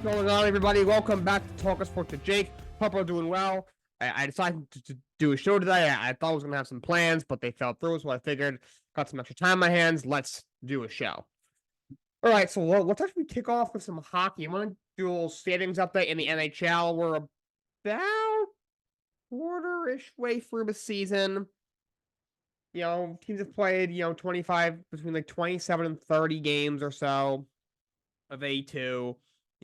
going on, everybody? Welcome back to Talkin Sports with Jake. Hope we're doing well. I decided to do a show today. I thought I was going to have some plans, but they fell through, so I figured, got some extra time on my hands, let's do a show. All right, so let's actually kick off with some hockey. I'm going to do a little standings update in the NHL. We're about quarter-ish way through the season. You know, teams have played, 25, between like 27 and 30 games or so of A2.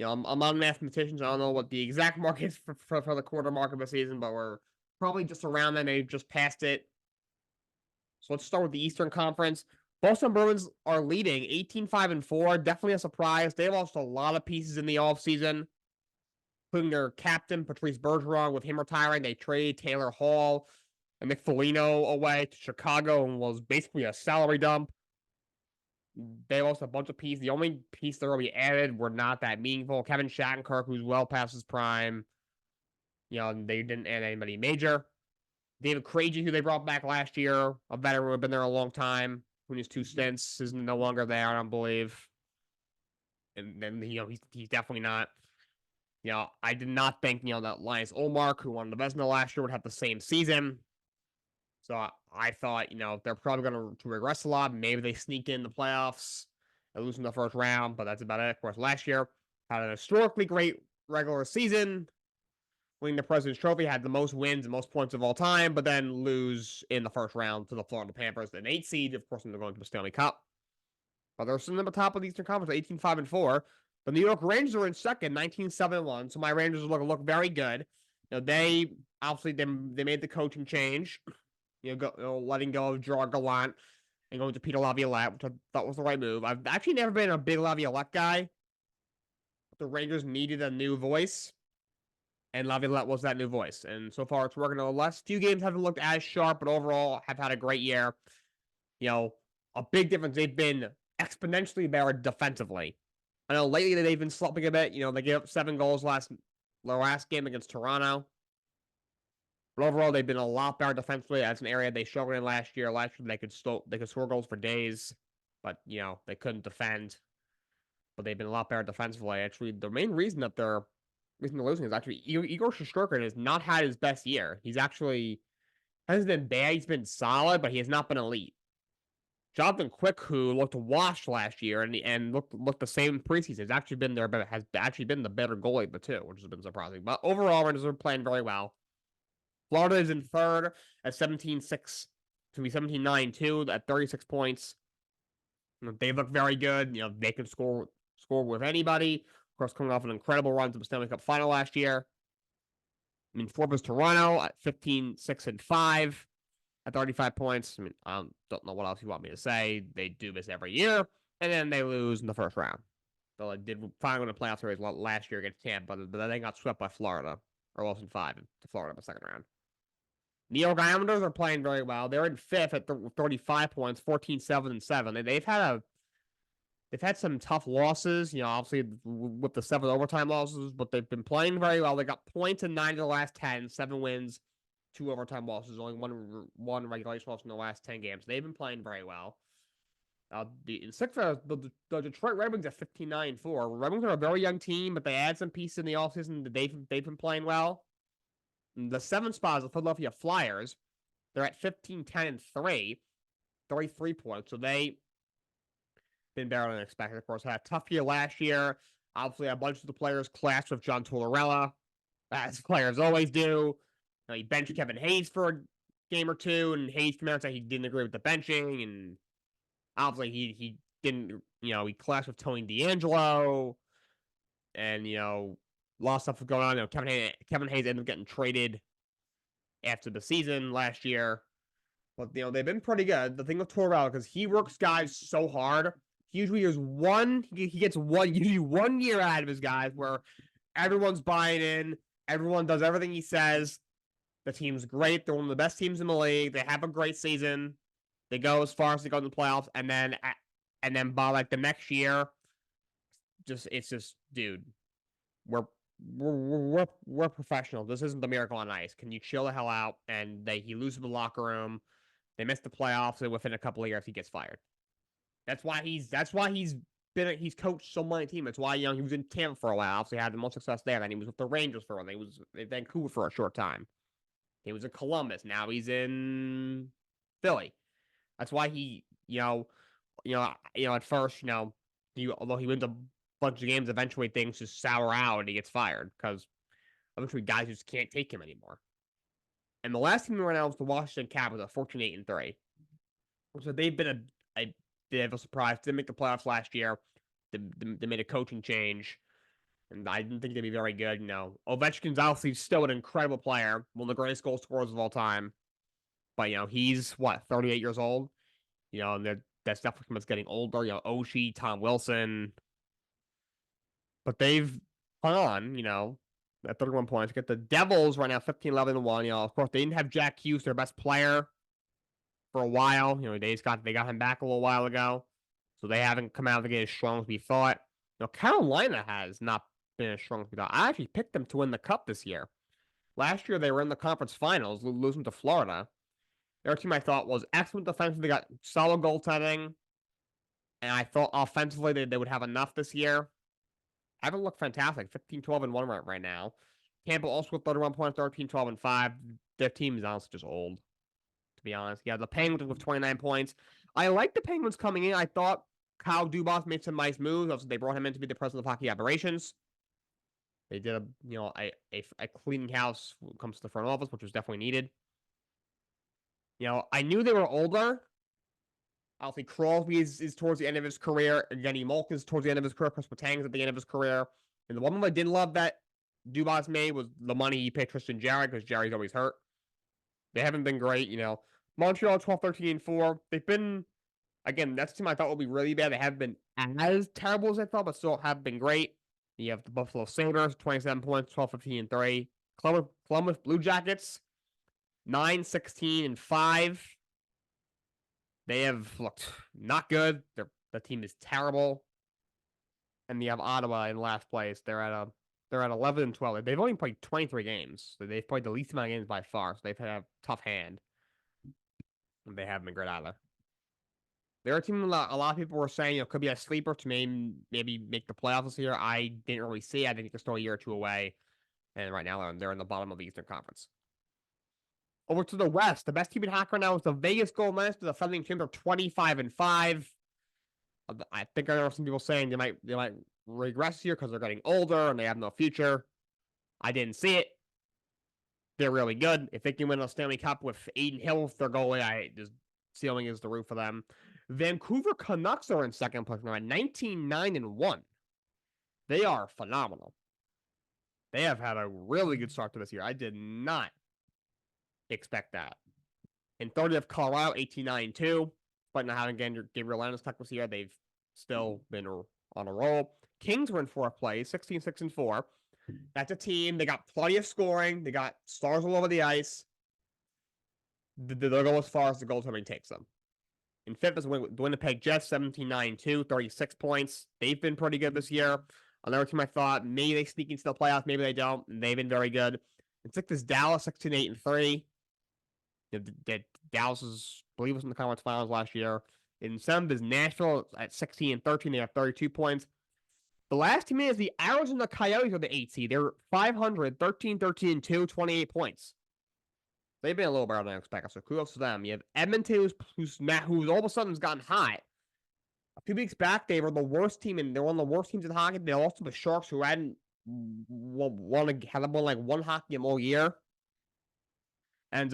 I'm not a mathematician, so I don't know what the exact mark is for the quarter mark of the season, but we're probably just around that, maybe just past it. So let's start with the Eastern Conference. Boston Bruins are leading 18-5-4. Definitely a surprise. They lost a lot of pieces in the offseason, including their captain, Patrice Bergeron. With him retiring, they traded Taylor Hall and Nick Foligno away to Chicago and was basically a salary dump. They lost a bunch of pieces. The only piece they really added were not that meaningful. Kevin Shattenkirk, who's well past his prime. They didn't add anybody major. David Krejci, who they brought back last year, a veteran who had been there a long time, who in his 2 stints is no longer there, I don't believe. And then, he's definitely not. I did not think, that Linus Ullmark, who won the Vezina last year, would have the same season. So I thought, they're probably going to regress a lot. Maybe they sneak in the playoffs and lose in the first round, but that's about it. Of course, last year had an historically great regular season, winning the President's Trophy, had the most wins and most points of all time, but then lose in the first round to the Florida Panthers, an 8 seed, of course, when they're going to the Stanley Cup. But they're sitting at the top of the Eastern Conference, 18-5-4. The New York Rangers are in second, 19-7-1. So my Rangers look very good. They obviously they made the coaching change. Letting go of Gerard Gallant and going to Peter Laviolette, which I thought was the right move. I've actually never been a big Laviolette guy. But the Rangers needed a new voice, and Laviolette was that new voice. And so far, it's working. The last few games haven't looked as sharp, but overall have had a great year. A big difference. They've been exponentially better defensively. I know lately they've been slopping a bit. They gave up 7 goals the last game against Toronto. But overall, they've been a lot better defensively. That's an area they struggled in last year. Last year, they could score goals for days, but they couldn't defend. But they've been a lot better defensively. Actually, the main reason they're losing is actually Igor Shesterkin has not had his best year. He's actually hasn't been bad. He's been solid, but he has not been elite. Jonathan Quick, who looked washed last year and looked the same in preseason, has actually been the better goalie of the two, which has been surprising. But overall, Rangers are playing very well. Florida is in third at 17-6, to be 17-9-2 at 36 points. They look very good. They can score with anybody. Of course, coming off an incredible run to the Stanley Cup final last year. Fourth is Toronto at 15-6-5 at 35 points. I don't know what else you want me to say. They do this every year, and then they lose in the first round. So they did finally win a playoff series last year against Tampa, but then they got swept by Florida, or lost in 5 to Florida in the second round. New York Islanders are playing very well. They're in 5th at 35 points, 14-7-7. They've had some tough losses, obviously with the 7 overtime losses, but they've been playing very well. They got points in 9 of the last 10, 7 wins, 2 overtime losses, only one regulation loss in the last 10 games. They've been playing very well. In 6th, the Detroit Red Wings at 15-9-4. Red Wings are a very young team, but they add some pieces in the offseason. They've been playing well. The 7th spot is the Philadelphia Flyers. They're at 15-10-3, 33 points. So they've been better than expected. Of course, had a tough year last year. Obviously, a bunch of the players clashed with John Tortorella, as players always do. He benched Kevin Hayes for a game or two, and Hayes came out and said he didn't agree with the benching, and obviously he didn't, he clashed with Tony DeAngelo, and, a lot of stuff was going on. Kevin Hayes ended up getting traded after the season last year. But, they've been pretty good. The thing with Tortorella, because he works guys so hard, he usually gets usually 1 year out of his guys where everyone's buying in, everyone does everything he says. The team's great. They're one of the best teams in the league. They have a great season. They go as far as they go in the playoffs, and then by like the next year, it's just, dude, we're professional. This isn't the Miracle on Ice. Can you chill the hell out? And he loses the locker room. They miss the playoffs, and within a couple of years, he gets fired. That's why he's he's coached so many teams. That's why he was in Tampa for a while. Obviously, had the most success there. Then he was with the Rangers for a while. He was in Vancouver for a short time. He was in Columbus. Now he's in Philly. That's why at first, although he wins a bunch of games, eventually things just sour out and he gets fired because eventually guys just can't take him anymore. And the last team right now is the Washington Capitals, 14-8-3. So they've been a bit of a surprise. Didn't make the playoffs last year. They made a coaching change, and I didn't think they'd be very good. Ovechkin's obviously still an incredible player, one of the greatest goal scorers of all time. But he's 38 years old. And that's definitely what's getting older. Oshie, Tom Wilson, but they've hung on. At 31 points. Get the Devils right now, 15-11-1. Of course, they didn't have Jack Hughes, their best player, for a while. They got him back a little while ago, so they haven't come out of the gate as strong as we thought. Carolina has not been as strong as we thought. I actually picked them to win the Cup this year. Last year, they were in the conference finals, losing to Florida. Their team, I thought, was excellent defensively. They got solid goaltending, and I thought offensively they would have enough this year. Haven't looked fantastic. 15-12-1 right now. Tampa also with 31 points, 13-12-5. Their team is honestly just old, to be honest. The Penguins with 29 points. I like the Penguins coming in. I thought Kyle Dubas made some nice moves. Also, they brought him in to be the president of hockey operations. They did a cleaning house when it comes to the front office, which was definitely needed. I knew they were older. Obviously, Crosby is towards the end of his career. Evgeny Malkin is towards the end of his career. Chris Letang's at the end of his career. And the one thing I didn't love that Dubas made was the money he paid Tristan Jarry, because Jarry's always hurt. They haven't been great. Montreal 12-13-4. They've been, again, that's a team I thought would be really bad. They haven't been as terrible as I thought, but still have been great. You have the Buffalo Sabres, 27 points, 12-15-3. Columbus Blue Jackets, 9-16-5. They have looked not good. The team is terrible. And you have Ottawa in last place. They're at 11-12. They've only played 23 games. So they've played the least amount of games by far. So they've had a tough hand. And they haven't been great either. They're a team a lot of people were saying could be a sleeper to maybe make the playoffs this year. I didn't really see. I think they're still a year or two away. And right now they're in the bottom of the Eastern Conference. Over to the West, the best team in hockey right now is the Vegas Golden Knights. The defending champs are 25-5. I think I know some people saying they might regress here because they're getting older and they have no future. I didn't see it. They're really good. If they can win a Stanley Cup with Aiden Hill, their goalie, the ceiling is the roof for them. Vancouver Canucks are in second place now at 19-9-1. They are phenomenal. They have had a really good start to this year. I did not expect that. In third, you have Colorado, 18-9-2. But not having Gabriel Landeskog this year, they've still been on a roll. Kings were in fourth place, 16-6-4. That's a team. They got plenty of scoring. They got stars all over the ice. They'll go as far as the goaltending takes them. In fifth is the Winnipeg Jets, 17-9-2, 36 points. They've been pretty good this year. Another team I thought maybe they sneak into the playoffs, maybe they don't. They've been very good. In sixth is Dallas, 16-8-3. Dallas I believe was in the conference finals last year. In seventh is Nashville at 16-13. They have 32 points. The last team is the Arizona Coyotes are the 8th seed. They're 500, 13-13-2, 28 points. They've been a little better than I expected, so kudos to them. You have Edmonton, who's all of a sudden has gotten hot. A few weeks back, they were the worst team, and they're one of the worst teams in hockey. They lost to the Sharks, who hadn't won like one hockey game all year. And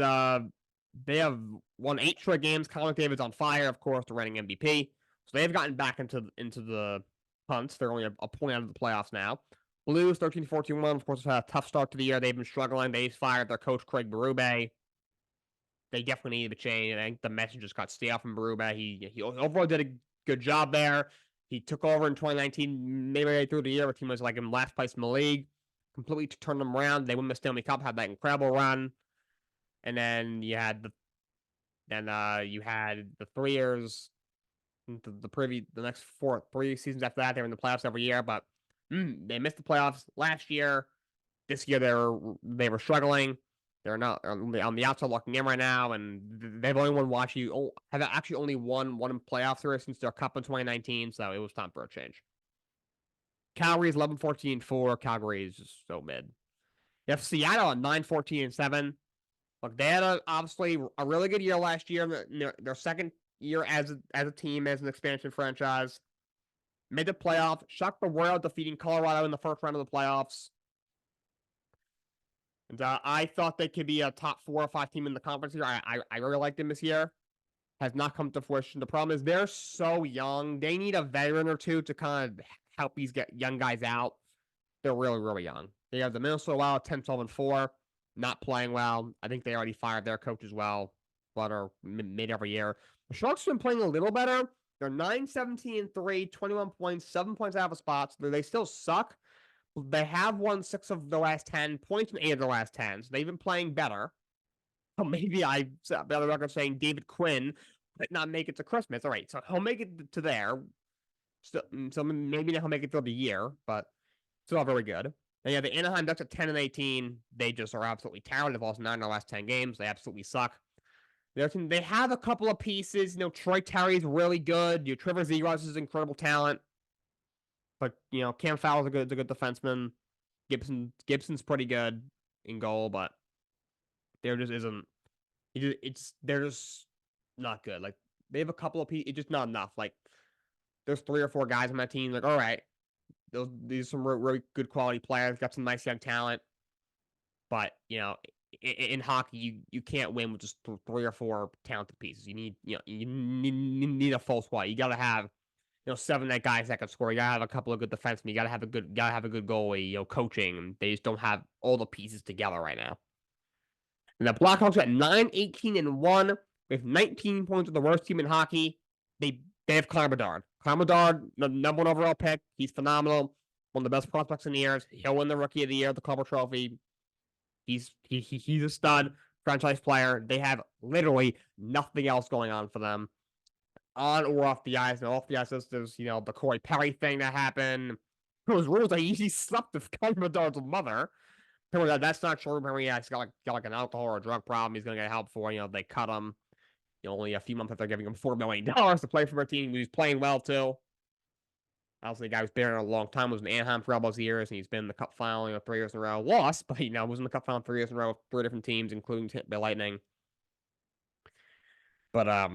they have won 8 straight games. Connor McDavid's on fire, of course, the reigning MVP. So they've gotten back into the hunt. They're only a point out of the playoffs now. Blues, 13-14-1. Of course, have had a tough start to the year. They've been struggling. They fired their coach, Craig Berube. They definitely needed a change. I think the message just got stale from Berube. He overall did a good job there. He took over in 2019, maybe through the year. The team was like in last place in the league. Completely turned them around. They won the Stanley Cup, had that incredible run. And then you had the 3 years, the next 3 seasons after that. They were in the playoffs every year, but they missed the playoffs last year. This year they were struggling. They're not on the outside looking in right now, and they've only won have actually only won one playoff series since their cup in 2019. So it was time for a change. Calgary's 11-14-4. Calgary is just so mid. You have Seattle at 9-14-7. Look, they had obviously a really good year last year. Their second year as a team, as an expansion franchise. Made the playoff, shocked the world, defeating Colorado in the first round of the playoffs. And I thought they could be a top 4 or 5 team in the conference here. I really liked them this year. Has not come to fruition. The problem is they're so young. They need a veteran or two to kind of help these young guys out. They're really, really young. They have the Minnesota Wild 10-12-4, not playing well. I think they already fired their coach as well, but are mid every year. The Sharks have been playing a little better. They're 9-17-3, 21 points, 7 points out of spots. They still suck. They have won 6 of the last 10, points in 8 of the last 10. So they've been playing better. So maybe I set the record saying David Quinn might not make it to Christmas. All right, so he'll make it to there. So maybe he'll make it through the year, but still very good. Then you have the Anaheim Ducks at 10-18. They just are absolutely terrible. They've lost 9 of the last 10 games. They absolutely suck. They have a couple of pieces. Troy Terry's really good. Trevor Zegras is incredible talent. But, Cam Fowler's a good defenseman. Gibson's pretty good in goal, but there just isn't. They're just not good. Like, they have a couple of pieces. It's just not enough. Like, there's 3 or 4 guys on that team. Like, all right, these are some really good quality players. Got some nice young talent. But, in hockey, you can't win with just 3 or 4 talented pieces. You need a full squad. You got to have 7 guys that can score. You gotta have a couple of good defensemen. You gotta have a good goalie. Coaching. They just don't have all the pieces together right now. And the Blackhawks at 9-18-1 with 19 points, of the worst team in hockey. They have Connor Bedard. Connor Bedard, the number 1 overall pick. He's phenomenal. One of the best prospects in the years. He'll win the Rookie of the Year, the Calder Trophy. He's a stud, franchise player. They have literally nothing else going on for them. On or off the ice. And off the ice, there's the Corey Perry thing that happened. There was rules that he slept with Connor Bedard's mother. That's not true. Apparently, he's got an alcohol or a drug problem. He's gonna get help for. They cut him. Only a few months after giving him $4 million to play for their team. He's playing well too. Obviously, the guy who's been there a long time, was in Anaheim for all those years, and he's been in the Cup final 3 years in a row. Lost, but was in the Cup final 3 years in a row with 3 different teams, including the Lightning. But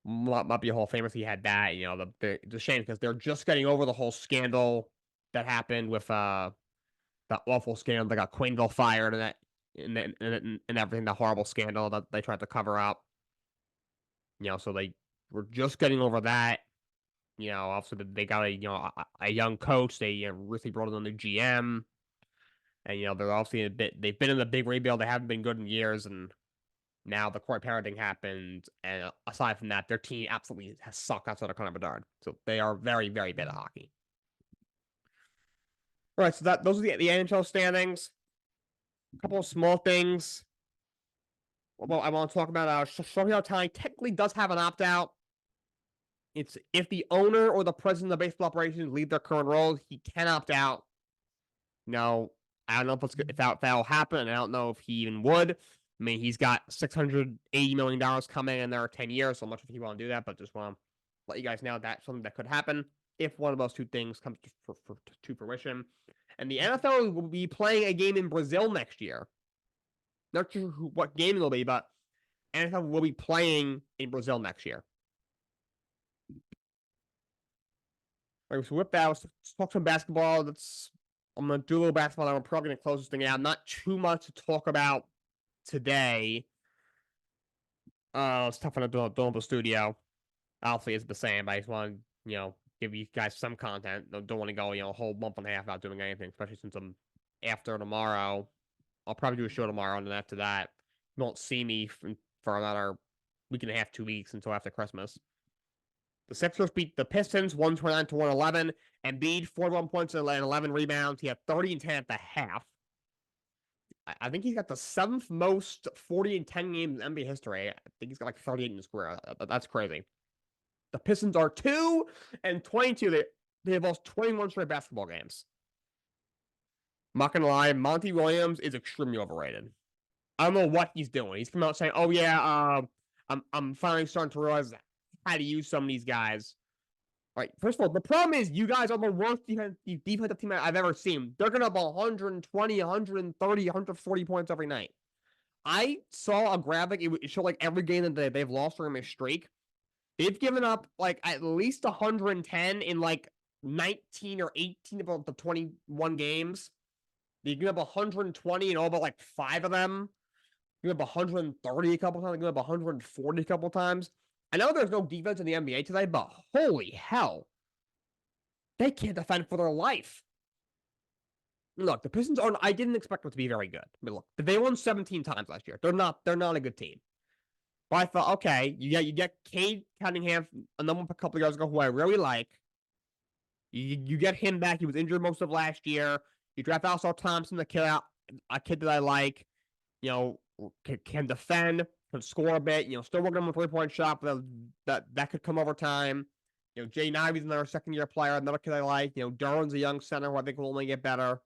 might be a Hall of Famer if he had that. It's a shame because they're just getting over the whole scandal that happened with that awful scandal that got Quenneville fired and everything, the horrible scandal that they tried to cover up. So they were just getting over that. Also they got a young coach. They recently brought in a new GM, and they're obviously they've been in the big rebuild. They haven't been good in years, and now the Corey Perry thing happened, and aside from that, their team absolutely has sucked outside of Connor Bedard. So they are very, very bad at hockey. All right, so those are the NHL standings. A couple of small things. Well, I want to talk about Shohei Ohtani technically does have an opt-out. It's if the owner or the president of baseball operations leave their current role, he can opt out. No, I don't know if that'll happen. I don't know if he even would. I mean, he's got $680 million coming in there 10 years, so I'm not sure if he want to do that, but just want to let you guys know that's something that could happen if one of those 2 things comes to fruition. And the NFL will be playing a game in Brazil next year. Not sure what game it'll be, but NFL will be playing in Brazil next year. All right, so with that, let's talk some basketball. I'm going to do a little basketball, and I'm probably going to close this thing out. Not too much to talk about today. It's tough on the studio. Obviously, it's the same, but I just want to, give you guys some content. Don't want to go, a whole month and a half without doing anything, especially since I'm after tomorrow. I'll probably do a show tomorrow, and then after that, you won't see me for another week and a half, 2 weeks until after Christmas. The Sixers beat the Pistons 129-111. Embiid 41 points and 11 rebounds. He had 30 and 10 at the half. I think he's got the 7th most 40 and 10 games in NBA history. I think he's got like 38 in his career. That's crazy. The Pistons are 2-22. They have lost 21 straight basketball games. I'm not gonna lie, Monty Williams is extremely overrated. I don't know what he's doing. He's come out saying, "Oh yeah, I'm finally starting to realize how to use some of these guys." All right. First of all, the problem is you guys are the worst defensive team I've ever seen. They're gonna have 120, 130, 140 points every night. I saw a graphic. It showed like every game that they've lost during their streak. They've given up like at least 110 in like 19 or 18 of the 21 games. They give up 120 in all but like 5 of them. Give up 130 a couple times. Give up 140 a couple times. I know there's no defense in the NBA today, but holy hell, they can't defend for their life. Look, the Pistons aren't. I didn't expect them to be very good. I mean, look, they won 17 times last year. They're not a good team. But I thought, okay, you get Cade Cunningham, a number a couple of years ago, who I really like. You get him back. He was injured most of last year. You draft Al Thompson, a kid that I like. You know, can defend, can score a bit. You know, still working on a 3-point shot, but that could come over time. You know, Jay Ivy's another second-year player, another kid I like. You know, Duran's a young center who I think will only get better.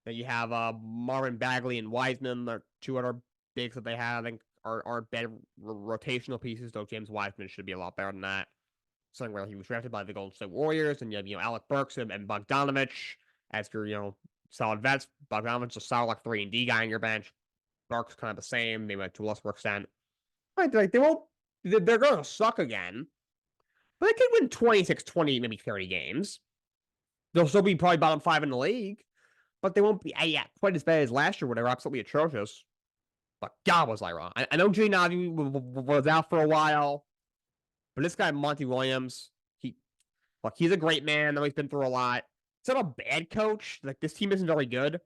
Then you have Marvin Bagley and Wiseman. They're 2 other bigs that they have. I think are better rotational pieces, though James Wiseman should be a lot better than that. Something where he was drafted by the Golden State Warriors, and you have, Alec Burks and Bogdanovich as your, solid vets. Bogdanovich a solid like 3-and-D guy on your bench. Burks kind of the same, maybe to a lesser extent. Right, like they're gonna suck again. But they could win 26, 20, maybe 30 games. They'll still be probably bottom 5 in the league. But they won't be quite as bad as last year where they were absolutely atrocious. But God, was I wrong. I know Jay Navi was out for a while. But this guy, Monty Williams, he's a great man. Though he's been through a lot. He's not a bad coach. Like, this team isn't very good.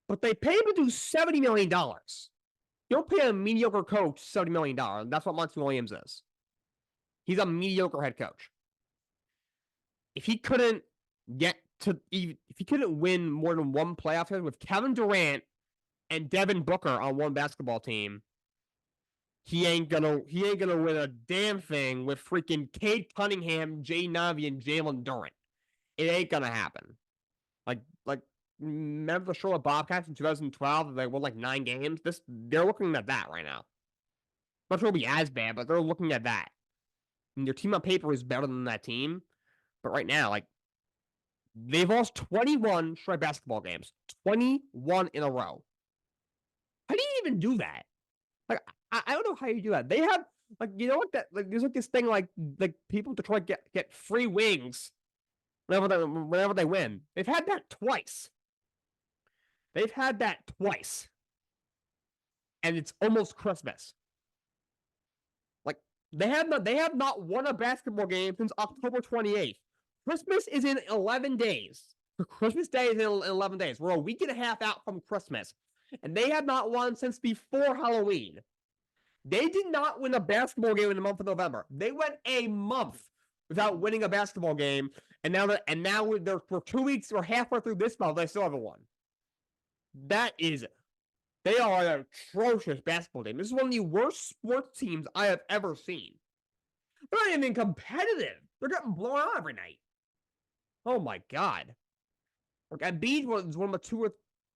But they pay him to do $70 million. You don't pay a mediocre coach $70 million. That's what Monty Williams is. He's a mediocre head coach. If he couldn't win more than one playoff game with Kevin Durant and Devin Booker on one basketball team, he ain't gonna win a damn thing with freaking Cade Cunningham, Jay Navi, and Jalen Durant. It ain't gonna happen. Like remember the Charlotte Bobcats in 2012? They won like 9 games. They're looking at that right now. Not sure it'll be as bad, but they're looking at that. And their team on paper is better than that team, but right now, like, they've lost 21 straight basketball games, 21 in a row. How do you even do that? Like, I don't know how you do that. They have there's like this thing like people to try to get free wings whenever they win. They've had that twice. And it's almost Christmas. Like, they have not won a basketball game since October 28th. Christmas is in 11 days. Christmas Day is in 11 days. We're a week and a half out from Christmas. And they have not won since before Halloween. They did not win a basketball game in the month of November. They went a month without winning a basketball game. And now we're 2 weeks or halfway through this month, they still haven't won. They are an atrocious basketball team. This is one of the worst sports teams I have ever seen. They're not even competitive. They're getting blown out every night. Oh my God. Like, Embiid was one of the 2 or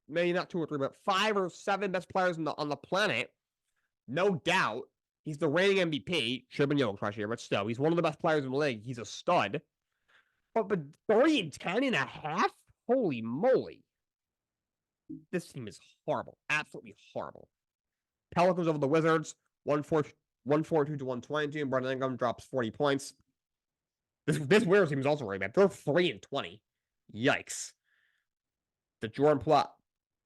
maybe not 2 or 3, but 5 or 7 best players on the planet. No doubt. He's the reigning MVP. Should have been Jokic last year, but still, he's one of the best players in the league. He's a stud. But 30-10.5? Holy moly. This team is horrible. Absolutely horrible. Pelicans over the Wizards, 142 to 122. Brandon Ingram drops 40 points. This Wizards team is also really bad. They're 3-20. Yikes. The Jordan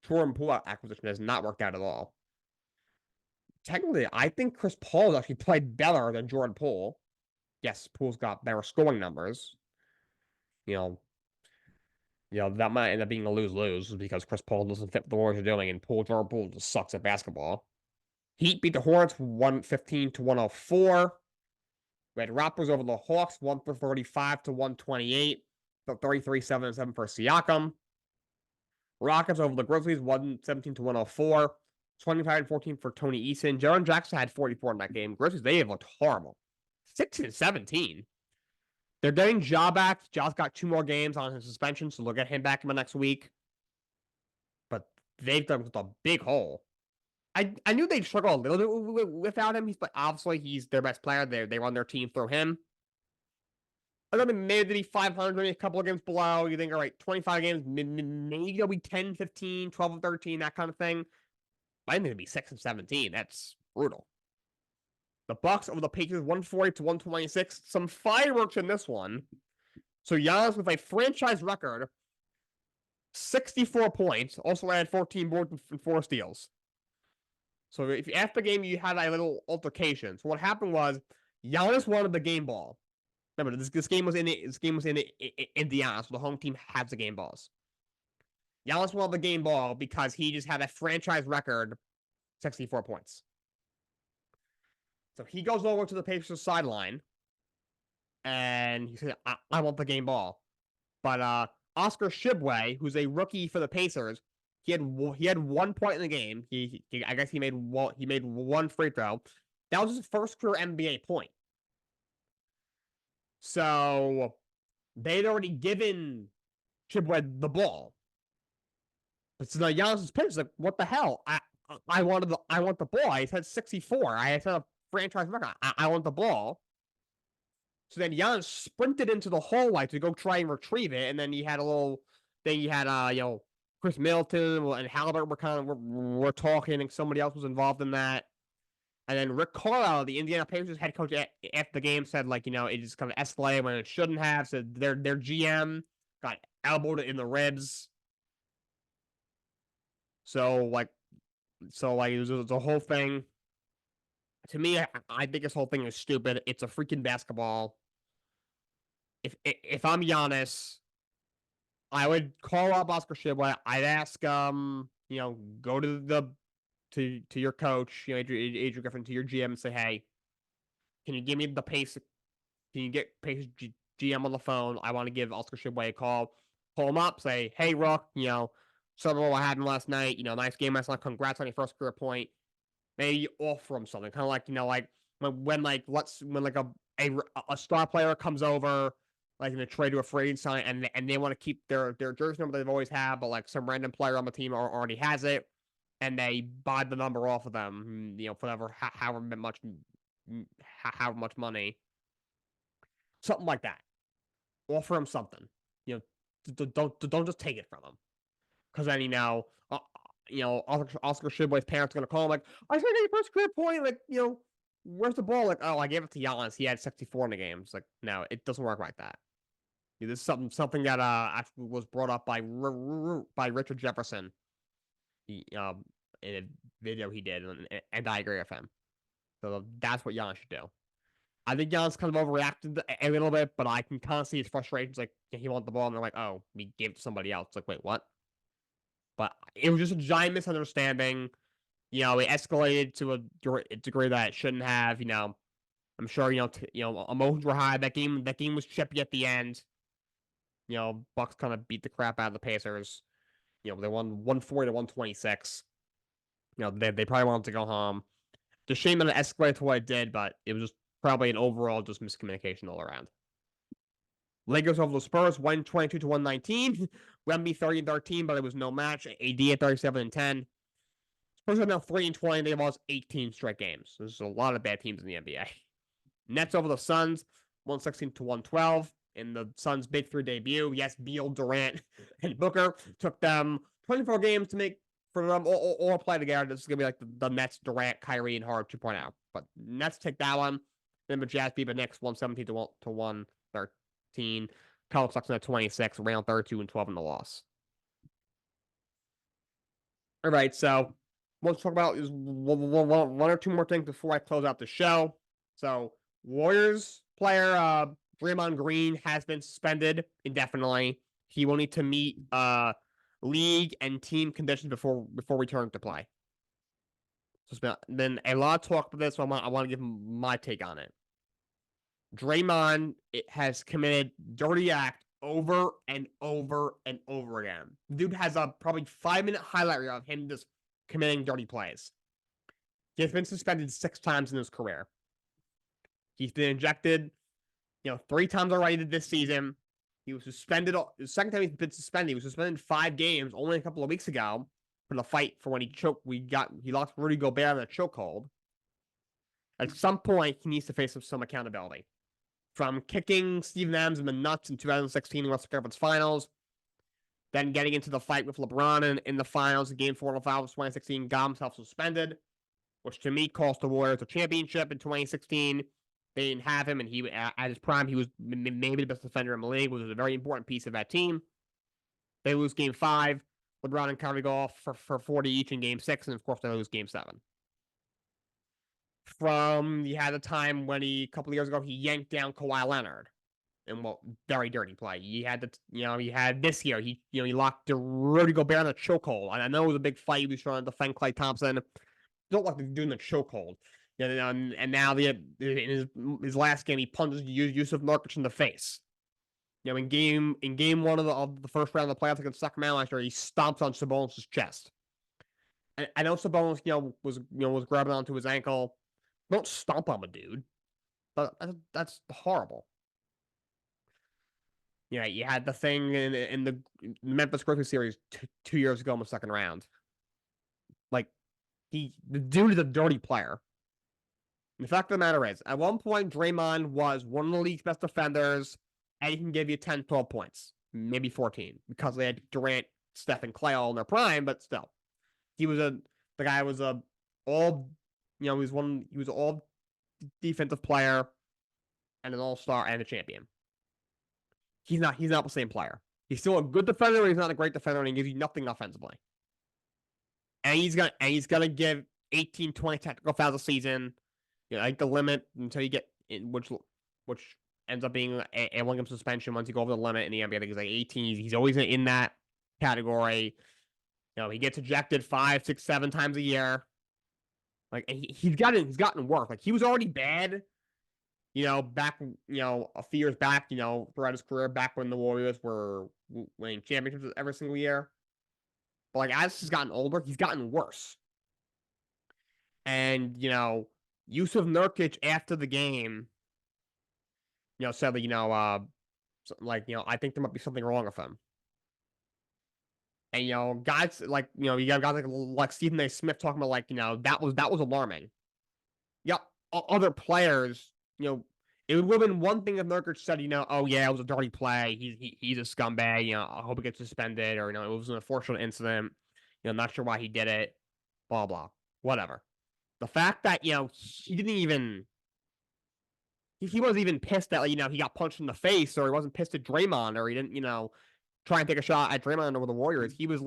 Poole acquisition has not worked out at all. Technically, I think Chris Paul has actually played better than Jordan Poole. Yes, Poole's got better scoring numbers. That might end up being a lose-lose because Chris Paul doesn't fit what the Warriors are doing, and Jordan Poole just sucks at basketball. Heat beat the Hornets 115 to 104. We had Raptors over the Hawks 135 to 128. 33-7-7 for Siakam. Rockets over the Grizzlies 117 to 104. 25-14 for Tony Eason. Jaren Jackson had 44 in that game. Grizzlies, they have looked horrible. 6-17. They're getting Ja back. Ja's got 2 more games on his suspension, so they'll get him back in the next week. But they've done with a big hole. I knew they'd struggle a little bit without him. But obviously he's their best player. They run their team through him. I thought maybe be 500, maybe a couple of games below. You think, all right, 25 games, maybe they'll be 10, 15, 12, and 13, that kind of thing. I think it'd be 6 and 17. That's brutal. The Bucks over the Patriots, 140 to 126. Some fireworks in this one. So Giannis with a franchise record, 64 points, also had 14 boards and 4 steals. So if after the game you had a little altercation. So what happened was Giannis wanted the game ball. Remember, this game was in Indiana, so the home team has the game balls. Giannis wanted the game ball because he just had a franchise record, 64 points. So he goes over to the Pacers sideline, and he said, I want the game ball. But Oscar Shibwe, who's a rookie for the Pacers, he had 1 point in the game. I guess he made one free throw. That was his first career NBA point. So they'd already given Shibwe the ball. But so now Giannis's pitch is like, what the hell? I want the ball. I said 64. I set a franchise record. I want the ball. So then Giannis sprinted into the hallway to go try and retrieve it, and then you had Chris Middleton and Halliburton were talking, and somebody else was involved in that. And then Rick Carlisle, the Indiana Pacers head coach, after the game said, it just kind of escalated when it shouldn't have. So their GM got elbowed in the ribs. So it was a whole thing. To me, I think this whole thing is stupid. It's a freaking basketball. If I'm Giannis, I would call up Oscar Shibwe. I'd ask go to your coach, Adrian Griffin, to your GM, and say, hey, can you give me the pace? Can you get Pace GM on the phone? I want to give Oscar Shibwe a call. Call him up, say, hey, Rook, something what happened last night. Nice game last night. Congrats on your first career point. Maybe you offer him something, kind of when a star player comes over, like in a trade to a free agent sign, and they want to keep their jersey number they've always had, but some random player on the team already has it, and they buy the number off of them, for however much money, something like that. Offer him something, don't just take it from him, because then Oscar Shibwe's parents are gonna call him like, I said your first career point, where's the ball? Oh, I gave it to Giannis. He had 64 in the game. It's no, it doesn't work like that. This is something that actually was brought up by Richard Jefferson, in a video he did, and I agree with him. So that's what Giannis should do. I think Giannis kind of overreacted a little bit, but I can kind of see his frustrations. He wanted the ball, and they're like, oh, we gave it to somebody else. Wait, what? But it was just a giant misunderstanding. It escalated to a degree that it shouldn't have. I'm sure emotions were high. That game was chippy at the end. Bucks kind of beat the crap out of the Pacers. They won 140 to 126. They probably wanted to go home. It's a shame that it escalated to what it did, but it was just probably an overall just miscommunication all around. Lakers over the Spurs, 122 to 119. Wemby 30-13, but it was no match. AD at 37-10. Spurs are now 3-20. They lost 18 straight games. There's a lot of bad teams in the NBA. Nets over the Suns, 116 to 112. In the Suns' Big Three debut, yes, Beal, Durant, and Booker took them 24 games to make for them all play together. This is gonna be like the Nets, Durant, Kyrie, and Hart 2.0. But Nets take that one. Then the Jazz beat the Knicks 117 to 113. College Bucks at 26, round 32 and 12 in the loss. All right, so let's talk about one or two more things before I close out the show. So Warriors player Draymond Green has been suspended indefinitely. He will need to meet league and team conditions before returning to play. So it's been a lot of talk about this, so I want to give my take on it. Draymond has committed dirty act over and over and over again. Dude has a probably 5-minute highlight reel of him just committing dirty plays. He has been suspended 6 times in his career. He's been ejected 3 times already this season. He was suspended. The second time he's been suspended, he was suspended 5 games only a couple of weeks ago. for the fight for when he lost Rudy Gobert in a chokehold. At some point, he needs to face some accountability. From kicking Steven Adams in the nuts in 2016 in Western Conference Finals, then getting into the fight with LeBron in the finals, Game 4 of the finals 2016, got himself suspended, which to me cost the Warriors a championship in 2016. They didn't have him, and he at his prime, he was maybe the best defender in the league, was a very important piece of that team. They lose Game 5. LeBron and Kyrie go off for 40 each in Game 6, and of course they lose Game 7. You had a time when a couple of years ago, he yanked down Kawhi Leonard in very dirty play. He had this year, he locked Rudy Gobert in a chokehold. I know it was a big fight. He was trying to defend Klay Thompson. Don't like doing the chokehold. And now in his last game, he punches Yusuf Nurkic in the face. In game 1 of the first round of the playoffs against Sacramento last year, he stomps on Sabonis' chest. And I know Sabonis, was grabbing onto his ankle. Don't stomp on a dude. That's horrible. Yeah, you had the thing in the Memphis Grizzlies series 2 years ago in the second round. Like, the dude is a dirty player. And the fact of the matter is, at one point, Draymond was one of the league's best defenders, and he can give you 10, 12 points, maybe 14, because they had Durant, Steph, and Clay all in their prime, but still. He was all defensive player and an all-star and a champion. He's not the same player. He's still a good defender, but he's not a great defender, and he gives you nothing offensively. And he's gonna give 18, 20 technical fouls a season, like the limit until you get in, which ends up being a 1-game suspension once you go over the limit in the NBA. I think he's like 18. He's always in that category. He gets ejected 5, 6, 7 times a year. Like, he's gotten worse. Like, he was already bad, back, a few years back, throughout his career, back when the Warriors were winning championships every single year. But, like, as he's gotten older, he's gotten worse. And, Yusuf Nurkic after the game, said that, I think there might be something wrong with him. And guys you got guys like Stephen A. Smith talking about that was alarming. Yep, other players, it would have been one thing if Nurkic said, oh yeah, it was a dirty play. He's a scumbag. I hope he gets suspended, or it was an unfortunate incident. Not sure why he did it. Blah blah, whatever. The fact that he didn't even. He wasn't even pissed that he got punched in the face, or he wasn't pissed at Draymond, or he didn't try and take a shot at Draymond over the Warriors. He was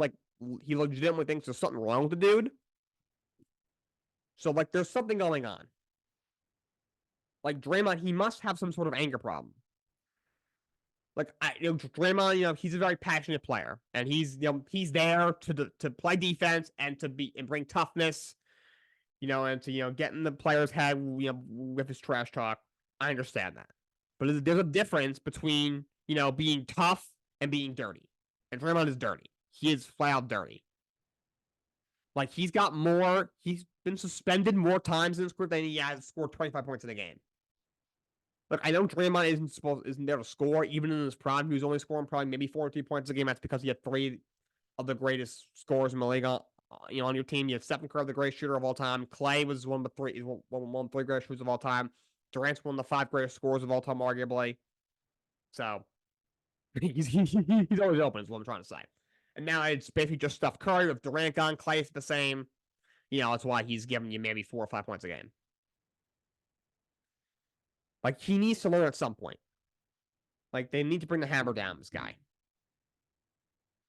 he legitimately thinks there's something wrong with the dude. So there's something going on. Draymond, he must have some sort of anger problem. Draymond, he's a very passionate player, and he's there to play defense and and bring toughness, and to get in the player's head, with his trash talk. I understand that, but there's a difference between being tough and being dirty. And Draymond is dirty. He is flat out dirty. He's been suspended more times in his career than he has scored 25 points in a game. I know Draymond isn't there to score, even in his prime. He was only scoring probably maybe 4 or 3 points a game. That's because he had 3 of the greatest scorers in the league on your team. You had Stephen Curry, the greatest shooter of all time. Clay was one of the 3 greatest shooters of all time. Durant's one of the 5 greatest scorers of all time, arguably. So he's always open, is what I'm trying to say. And now it's basically just Steph Curry with Durant gone. Clay's the same. That's why he's giving you maybe 4 or 5 points a game. He needs to learn at some point. They need to bring the hammer down, this guy.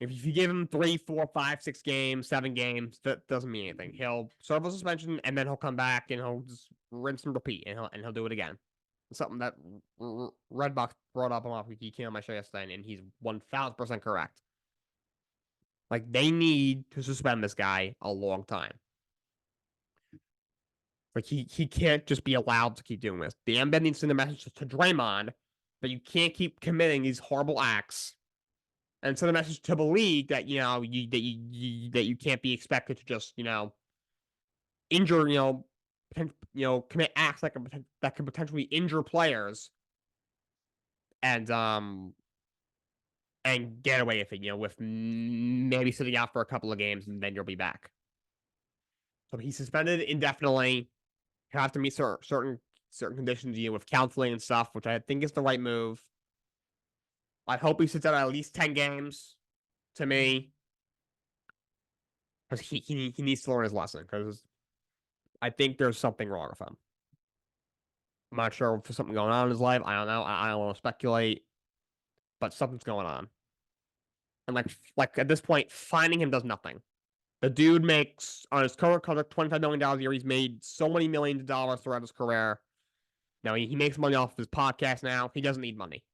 If you give him 3, 4, 5, 6 games, 7 games, that doesn't mean anything. He'll serve a suspension, and then he'll come back, and he'll just rinse and repeat, and he'll do it again. It's something that Redbox brought up on he came on my show yesterday, and he's 1,000% correct. They need to suspend this guy a long time. He can't just be allowed to keep doing this. The NBA needs to send a message to Draymond that you can't keep committing these horrible acts, and send a message to the league that you can't be expected to just injure commit acts that can potentially injure players, and and get away with it, with maybe sitting out for a couple of games and then you'll be back. So he's suspended indefinitely. He'll have to meet certain conditions, with counseling and stuff, which I think is the right move. I hope he sits out at least 10 games to me. Because he needs to learn his lesson, because I think there's something wrong with him. I'm not sure if there's something going on in his life. I don't know. I don't want to speculate, but something's going on. And like at this point, finding him does nothing. The dude makes, on his current contract, $25 million a year. He's made so many millions of dollars throughout his career. Now he makes money off of his podcast now. He doesn't need money.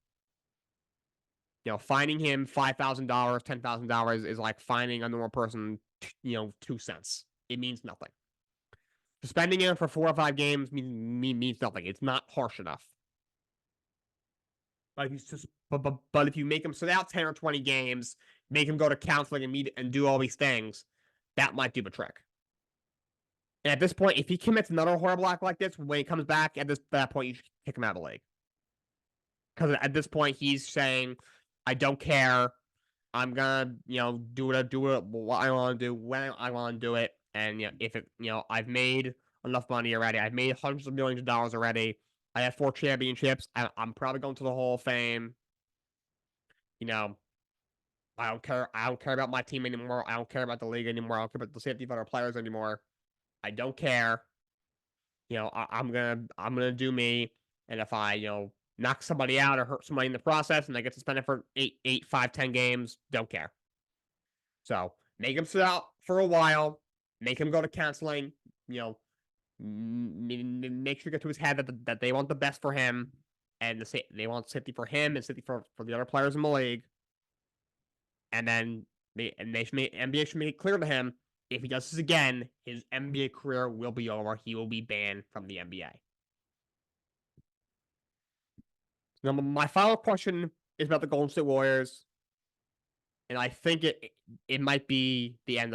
Finding him $5,000, $10,000 is like finding a normal person, 2 cents. It means nothing. Suspending him for 4 or 5 games means nothing. It's not harsh enough. But if you make him sit out 10 or 20 games, make him go to counseling and meet and do all these things, that might do the trick. And at this point, if he commits another horrible act like this, when he comes back, at that point, you should kick him out of the league. Because at this point, he's saying, I don't care. I'm gonna, do it what I want to do, when I want to do it. And if it, I've made enough money already. I've made hundreds of millions of dollars already. I have 4 championships. I'm probably going to the Hall of Fame. I don't care. I don't care about my team anymore. I don't care about the league anymore. I don't care about the safety of other players anymore. I don't care. I'm gonna do me. And if I, knock somebody out or hurt somebody in the process and they get suspended for 5, 10 games, don't care. So make him sit out for a while. Make him go to counseling. Make sure you get to his head that they want the best for him, and they want safety for him and safety for the other players in the league. And then NBA should make it clear to him, if he does this again, his NBA career will be over. He will be banned from the NBA. Now, my final question is about the Golden State Warriors, and I think it might be the end.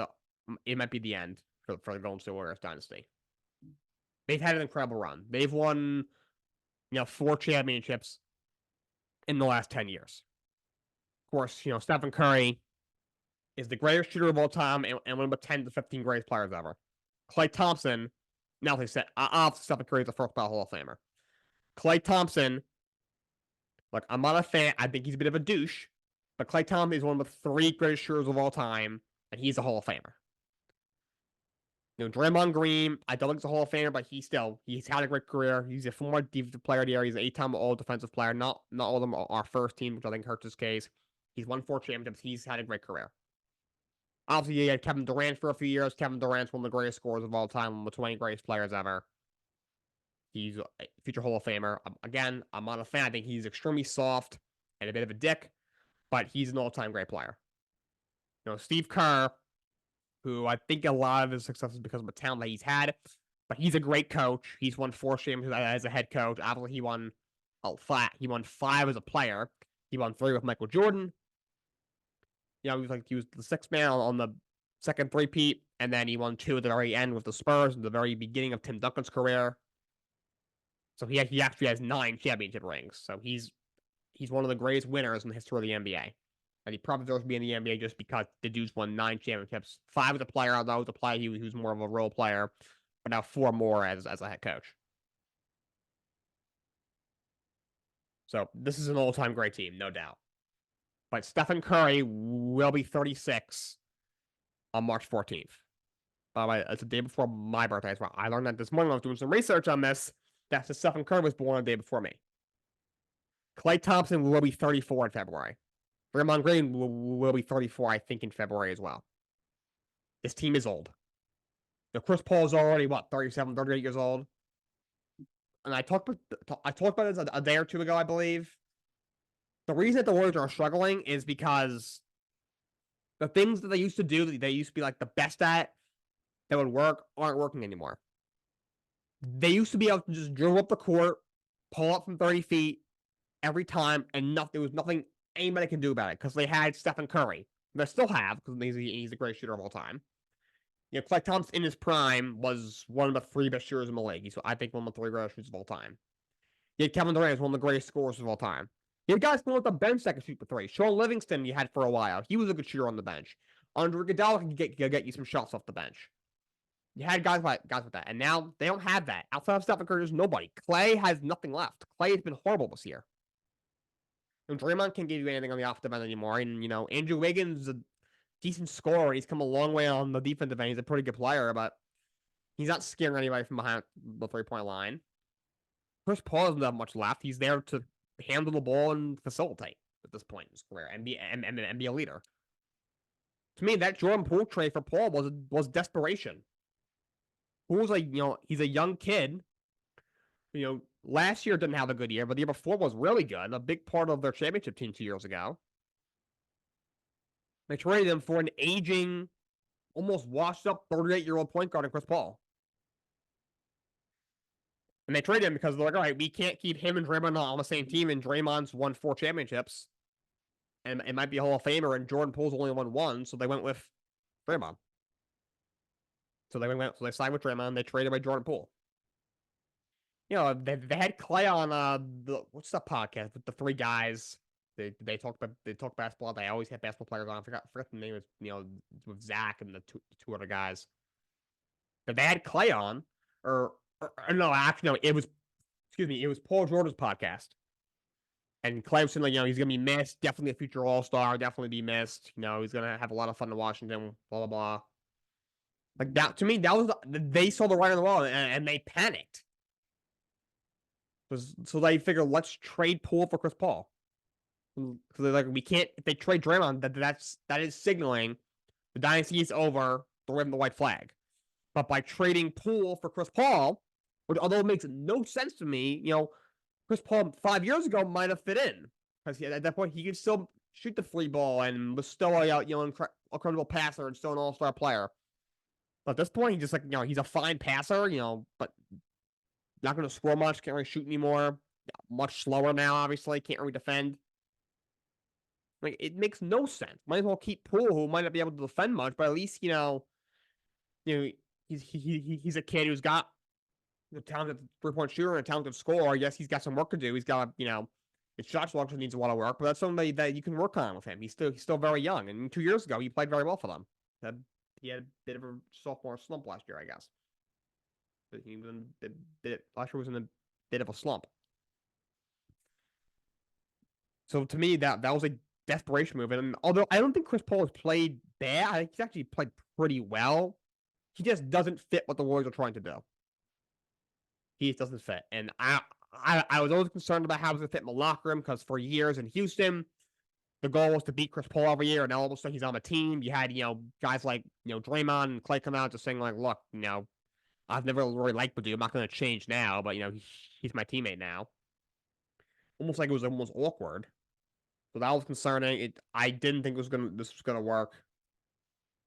It might be the end for the Golden State Warriors dynasty. They've had an incredible run. They've won, 4 championships in the last 10 years. Of course, Stephen Curry is the greatest shooter of all time and one of the 10 to 15 greatest players ever. Klay Thompson, now they said, Stephen Curry is the first ballot Hall of Famer. Klay Thompson, look, I'm not a fan. I think he's a bit of a douche, but Klay Thompson is one of the 3 greatest shooters of all time, and he's a Hall of Famer. Draymond Green, I don't think he's a Hall of Famer, but he's had a great career. He's a former defensive player of the year. He's an 8-time all-defensive player. Not all of them are first team, which I think hurts his case. He's won 4 championships. He's had a great career. Obviously, he had Kevin Durant for a few years. Kevin Durant's one of the greatest scorers of all time, one of the 20 greatest players ever. He's a future Hall of Famer. Again, I'm not a fan. I think he's extremely soft and a bit of a dick, but he's an all-time great player. Steve Kerr, who I think a lot of his success is because of the talent that he's had, but he's a great coach. He's won 4 championships as a head coach. Obviously, he won 5 as a player. He won 3 with Michael Jordan. He was the 6th man on the second three-peat, and then he won 2 at the very end with the Spurs at the very beginning of Tim Duncan's career. So he actually has 9 championship rings. So he's one of the greatest winners in the history of the NBA. And he probably deserves to be in the NBA just because the dude's won 9 championships. 5 as a player, although as a player he was more of a role player, but now 4 more as a head coach. So this is an all-time great team, no doubt. But Stephen Curry will be 36 on March 14th. By the way, it's the day before my birthday as well. I learned that this morning. I was doing some research on this. That's Stephen Curry was born the day before me. Klay Thompson will be 34 in February. Draymond Green will be 34, I think, in February as well. This team is old. Chris Paul is already, 37, 38 years old? And I talked about this a day or 2 ago, I believe. The reason that the Warriors are struggling is because the things that they used to do, that they used to be like the best at, that would work, aren't working anymore. They used to be able to just dribble up the court, pull up from 30 feet every time, and there was nothing anybody can do about it because they had Stephen Curry. They still have, because he's the greatest shooter of all time. Klay Thompson in his prime was one of the 3 best shooters in the league. He's, I think, one of the 3 greatest shooters of all time. Kevin Durant is one of the greatest scorers of all time. You had guys coming off the bench that could shoot the three. Sean Livingston you had for a while. He was a good shooter on the bench. Andre Iguodala can get you some shots off the bench. You had guys with that, and now they don't have that. Outside of Stephen Curry, there's nobody. Clay has nothing left. Clay has been horrible this year. And Draymond can't give you anything on the offensive end anymore. And Andrew Wiggins is a decent scorer. He's come a long way on the defensive end. He's a pretty good player, but he's not scaring anybody from behind the 3-point line. Chris Paul doesn't have much left. He's there to handle the ball and facilitate at this point in his career and be a leader. To me, that Jordan Poole trade for Paul was desperation. Poole's he's a young kid. Last year didn't have a good year, but the year before was really good. A big part of their championship team 2 years ago. They traded him for an aging, almost washed up 38-year-old point guard in Chris Paul. And they traded him because they're like, all right, we can't keep him and Draymond on the same team, and Draymond's won 4 championships. And it might be a Hall of Famer, and Jordan Poole's only won 1, so they went with Draymond. So they signed with Draymond, they traded by Jordan Poole. They had Clay on what's the podcast with the 3 guys. They talk basketball. They always have basketball players on. I forgot the name of with Zach and the two other guys. But they had Clay on, or no, actually no, it was Paul George's podcast. And Clay was saying he's gonna be missed, definitely a future All-Star, definitely be missed. He's gonna have a lot of fun in Washington, blah blah blah. Like that to me, that was they saw the writing on the wall and they panicked. So they figured, let's trade Poole for Chris Paul. Because they're like, we can't, if they trade Draymond, that is signaling the dynasty is over, they're waving the white flag. But by trading Poole for Chris Paul, which although it makes no sense to me, Chris Paul 5 years ago might have fit in. Because at that point, he could still shoot the free ball and was still an incredible passer and still an all-star player. But at this point, he's just he's a fine passer, but not going to score much, can't really shoot anymore. Much slower now, obviously, can't really defend. It makes no sense. Might as well keep Poole, who might not be able to defend much, but at least he's a kid who's got a talented 3-point shooter and a talented scorer. Yes, he's got some work to do. He's got his shot selection needs a lot of work, but that's something that you can work on with him. He's still very young, and 2 years ago he played very well for them. He had a bit of a sophomore slump last year, I guess. But last year was in a bit of a slump. So to me, that was a desperation move. And although I don't think Chris Paul has played bad, I think he's actually played pretty well. He just doesn't fit what the Warriors are trying to do. He just doesn't fit. And I was always concerned about how it was going to fit in the locker room because for years in Houston, the goal was to beat Chris Paul every year, and now all of a sudden he's on the team. You had, guys like, Draymond and Clay come out just saying, like, look, I've never really liked Badu. I'm not going to change now, but, he's my teammate now. Almost like it was almost awkward. So that was concerning. I didn't think this was gonna work.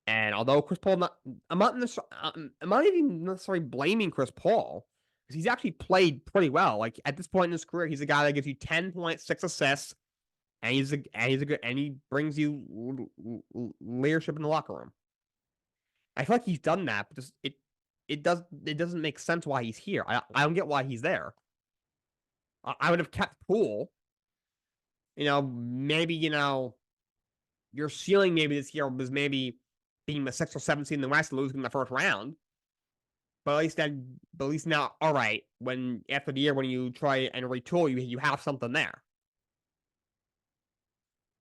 And although Chris Paul, I'm not even necessarily blaming Chris Paul because he's actually played pretty well. Like at this point in his career, he's a guy that gives you 10.6 assists, and he brings you leadership in the locker room. I feel like he's done that, but it doesn't make sense why he's here. I don't get why he's there. I would have kept Poole. Maybe, your ceiling maybe this year was maybe being the 6th or 7th seed in the West and losing in the first round. But at least now, all right, after the year when you try and retool, you have something there.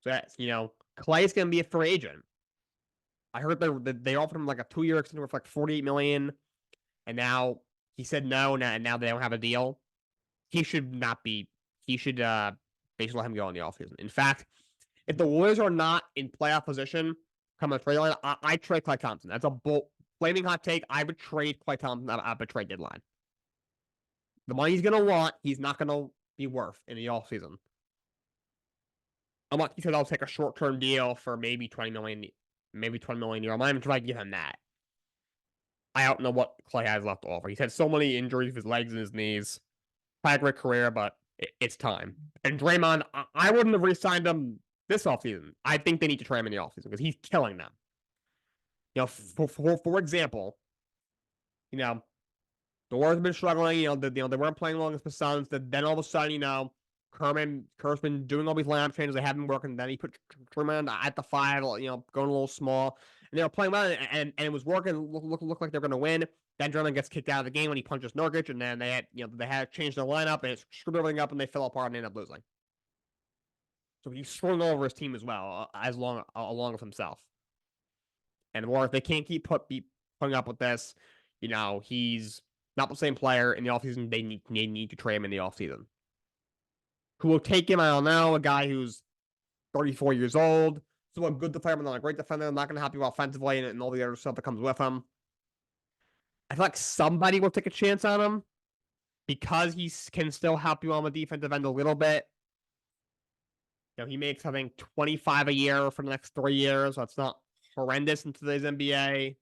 So that's, Clay's going to be a free agent. I heard they offered him like a 2-year extension worth like $48 million, and now he said no, and now they don't have a deal. He should basically let him go in the offseason. In fact, if the Warriors are not in playoff position come a trade line, I trade Klay Thompson. That's a flaming hot take. I would trade Klay Thompson at the trade deadline. The money he's going to want, he's not going to be worth in the offseason. Unless he said I'll take a short-term deal for maybe $20 million a year. I'm not even trying to give him that. I don't know what Klay has left to offer. He's had so many injuries with his legs and his knees. Had a great career, but it's time. And Draymond, I wouldn't have re-signed him this offseason. I think they need to trade him in the offseason because he's killing them. For example, the Warriors have been struggling. They weren't playing long as the Suns. Then all of a sudden, Kerr's been doing all these lineup changes. They haven't been working. Then he put Draymond at the 5, going a little small. And they were playing well, and it was working. Looked like they're going to win. Then Draymond gets kicked out of the game when he punches Nurkic, and then they had to change their lineup, and it screwed everything up, and they fell apart and ended up losing. So he swung over his team as well, along with himself. And or if they can't keep putting up with this, he's not the same player in the offseason. They need to trade him in the offseason. Who will take him? I don't know. A guy who's 34 years old, still a good defender, not a great defender. Not going to help you offensively and all the other stuff that comes with him. I feel like somebody will take a chance on him because he can still help you on the defensive end a little bit. He makes, I think, 25 a year for the next 3 years. So it's not horrendous in today's NBA.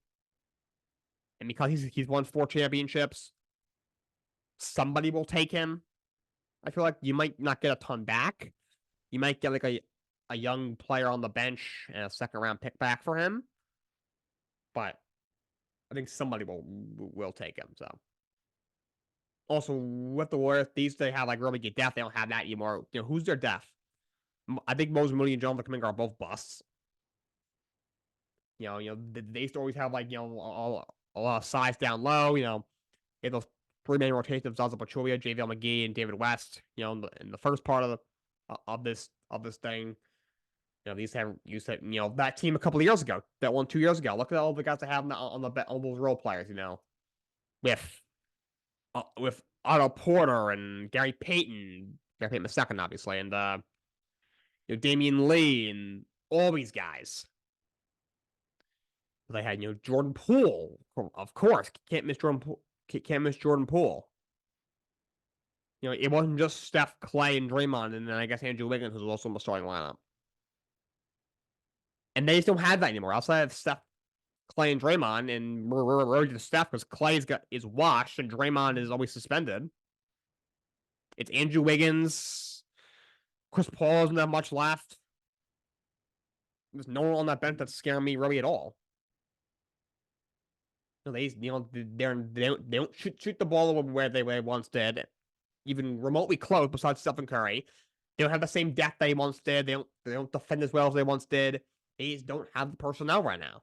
And because he's won 4 championships, somebody will take him. I feel like you might not get a ton back. You might get like a young player on the bench and a 2nd-round pick back for him. But I think somebody will take him. So also with the Warriors, they have like really good depth. They don't have that anymore. Who's their depth? I think Moses Moody and John Kuminga are both busts. They used to always have like a lot of size down low. They have those 3-man rotations of Zaza Pachulia, JaVale McGee, and David West. In the first part of this thing. These have used to, that team a couple of years ago, that won 2 years ago. Look at all the guys that have on those role players. With Otto Porter and Gary Payton the second, obviously, and Damian Lee and all these guys. They had Jordan Poole, of course. Can't miss Jordan Poole. It wasn't just Steph, Clay, and Draymond, and then I guess Andrew Wiggins, who's also in the starting lineup. And they just don't have that anymore. Outside of Steph, Clay, and Draymond, and we're to Steph because Clay is washed and Draymond is always suspended. It's Andrew Wiggins. Chris Paul doesn't have much left. There's no one on that bench that's scaring me really at all. They don't shoot the ball where they once did, even remotely close. Besides Steph and Curry, they don't have the same depth they once did. They don't defend as well as they once did. They just don't have the personnel right now.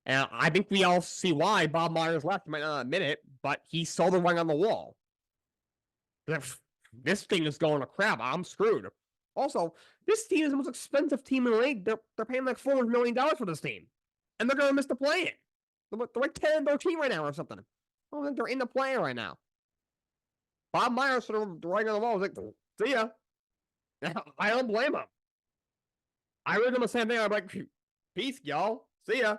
And I think we all see why Bob Myers left. You might not admit it, but he saw the writing on the wall. This thing is going to crap. I'm screwed. Also, this team is the most expensive team in the league. They're paying like $400 million for this team. And they're going to miss the play-in. They're like 10-13 right now or something. I don't think they're in the play-in right now. Bob Myers sort of writing on the wall was like, see ya. I don't blame him. I would have done the same thing. I'm like, peace, y'all. See ya.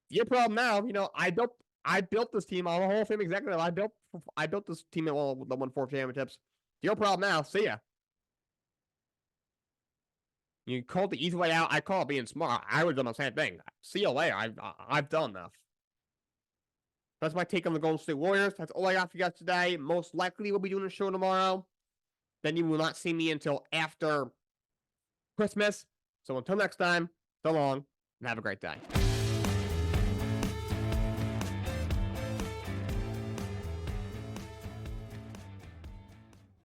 Your problem now, I built this team on the Hall of Fame executive. I built this team that won 4 championships. Your problem now. See ya. You call it the easy way out. I call it being smart. I would have done the same thing. See you later. I've done enough. That's my take on the Golden State Warriors. That's all I got for you guys today. Most likely we'll be doing a show tomorrow. Then you will not see me until after Christmas. So until next time, so long, and have a great day.